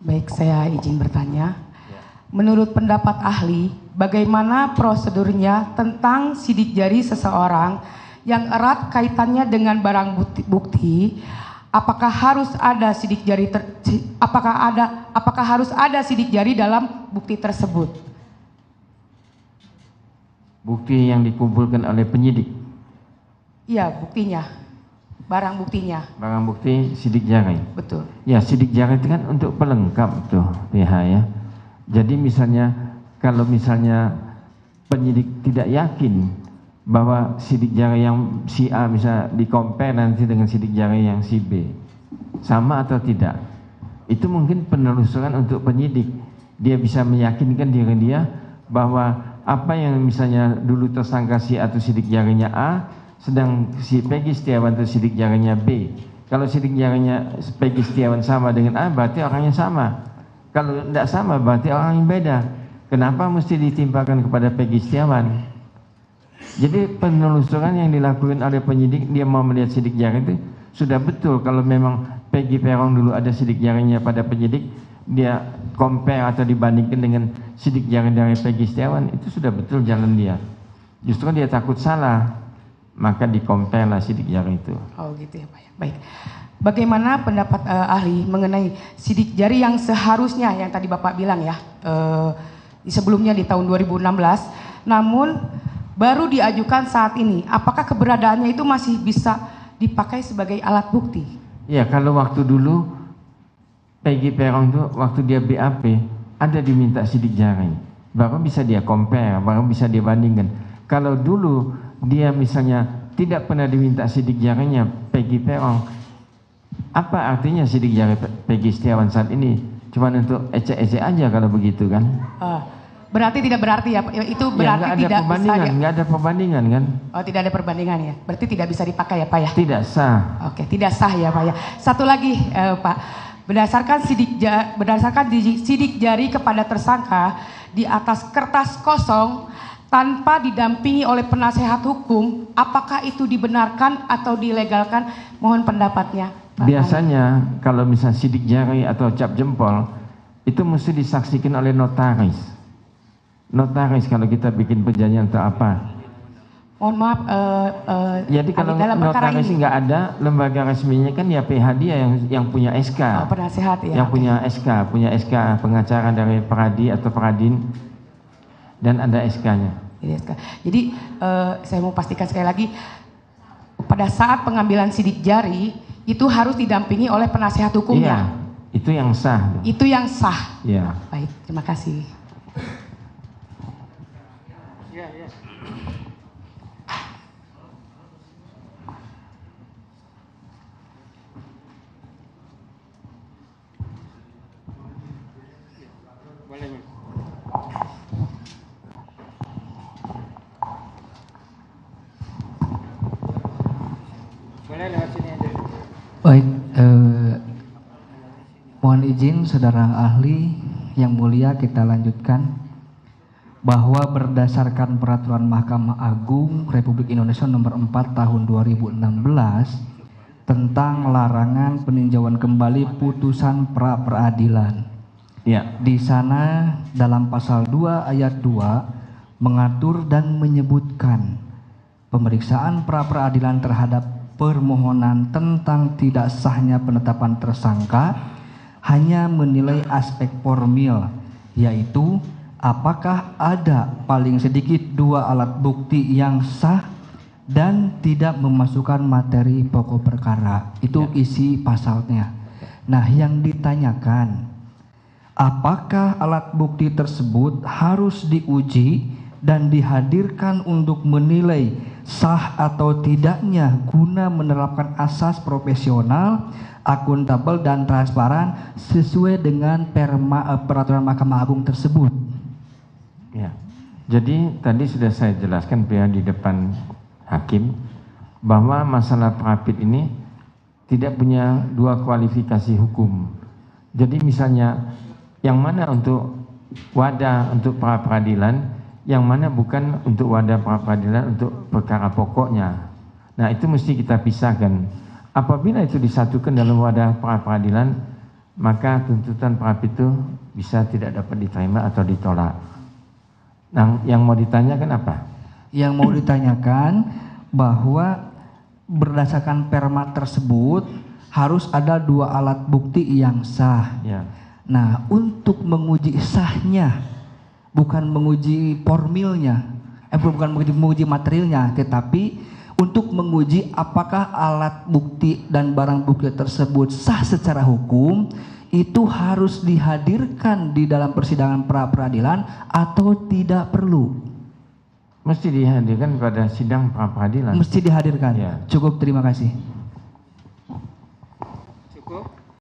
Baik, saya izin bertanya. Menurut pendapat ahli, bagaimana prosedurnya tentang sidik jari seseorang yang erat kaitannya dengan barang bukti? Apakah harus ada sidik jari apakah harus ada sidik jari dalam bukti tersebut? Bukti yang dikumpulkan oleh penyidik? Iya, buktinya. Barang buktinya. Barang bukti sidik jari. Betul. Ya, sidik jari itu kan untuk pelengkap tuh PH ya. Jadi misalnya kalau misalnya penyidik tidak yakin bahwa sidik jari yang si A bisa di-compare nanti dengan sidik jari yang si B sama atau tidak, itu mungkin penelusuran untuk penyidik. Dia bisa meyakinkan diri dia bahwa apa yang misalnya dulu tersangka si A atau sidik jarinya A, sedang si Peggy Setiawan itu sidik jarinya B. Kalau sidik jarinya Peggy Setiawan sama dengan A, berarti orangnya sama. Kalau tidak sama, berarti orang yang beda. Kenapa mesti ditimpakan kepada Peggy Setiawan? Jadi penelusuran yang dilakukan oleh penyidik, dia mau melihat sidik jari itu sudah betul. Kalau memang Peggy Peron dulu ada sidik jarinya pada penyidik, dia compare atau dibandingkan dengan sidik jari dari Peggy Setiawan, itu sudah betul jalan dia. Justru dia takut salah, maka di-compare lah sidik jari itu. Oh gitu ya Pak ya. Baik. Bagaimana pendapat ahli mengenai sidik jari yang seharusnya yang tadi Bapak bilang ya, sebelumnya di tahun 2016, namun baru diajukan saat ini. Apakah keberadaannya itu masih bisa dipakai sebagai alat bukti? Ya, kalau waktu dulu Peggy Peron itu waktu dia BAP ada diminta sidik jari, baru bisa dia compare, baru bisa dia bandingkan. Kalau dulu dia misalnya tidak pernah diminta sidik jarinya Peggy Peron, apa artinya sidik jari Peggy Setiawan saat ini? Cuma untuk ecek-ecek aja kalau begitu kan? Berarti tidak berarti ya, itu berarti ya, tidak bisa ya? Nggak ada perbandingan kan? Oh, tidak ada perbandingan ya? Berarti tidak bisa dipakai ya Pak ya? Tidak sah. Oke, tidak sah ya Pak ya. Satu lagi Pak, berdasarkan sidik jari kepada tersangka di atas kertas kosong tanpa didampingi oleh penasehat hukum, apakah itu dibenarkan atau dilegalkan? Mohon pendapatnya Pak. Biasanya kalau misalnya sidik jari atau cap jempol itu mesti disaksikan oleh notaris. Notaris kalau kita bikin perjanjian atau apa. Mohon maaf. Jadi kalau notaris nggak ada, lembaga resminya kan ya PH dia yang punya SK. Penasehat ya. Yang punya SK pengacara dari Peradi atau Peradin, dan ada SK-nya. Jadi saya mau pastikan sekali lagi, pada saat pengambilan sidik jari itu harus didampingi oleh penasehat hukumnya. Iya, itu yang sah. Itu yang sah. Iya. Baik, terima kasih. Baik, mohon izin saudara ahli yang mulia, kita lanjutkan bahwa berdasarkan peraturan Mahkamah Agung Republik Indonesia nomor 4 tahun 2016 tentang larangan peninjauan kembali putusan pra peradilan. Ya. Di sana dalam pasal 2 ayat 2 mengatur dan menyebutkan pemeriksaan pra peradilan terhadap permohonan tentang tidak sahnya penetapan tersangka hanya menilai aspek formil, yaitu apakah ada paling sedikit 2 alat bukti yang sah dan tidak memasukkan materi pokok perkara. Itu isi pasalnya. Nah, yang ditanyakan, apakah alat bukti tersebut harus diuji dan dihadirkan untuk menilai sah atau tidaknya guna menerapkan asas profesional, akuntabel dan transparan sesuai dengan peraturan Mahkamah Agung tersebut. Ya. Jadi tadi sudah saya jelaskan di depan hakim bahwa masalah prapit ini tidak punya 2 kualifikasi hukum. Jadi misalnya yang mana untuk wadah untuk pra peradilan, yang mana bukan untuk wadah pra peradilan untuk perkara pokoknya. Nah, itu mesti kita pisahkan. Apabila itu disatukan dalam wadah pra peradilan, maka tuntutan pra itu bisa tidak dapat diterima atau ditolak. Nah, yang mau ditanyakan apa? Yang mau ditanyakan bahwa berdasarkan perma tersebut harus ada 2 alat bukti yang sah. Ya. Nah, untuk menguji sahnya, bukan menguji formilnya, bukan menguji materialnya, tetapi untuk menguji apakah alat bukti dan barang bukti tersebut sah secara hukum, itu harus dihadirkan di dalam persidangan pra-peradilan atau tidak perlu? Mesti dihadirkan pada sidang pra peradilan. Mesti dihadirkan. Ya. Cukup, terima kasih.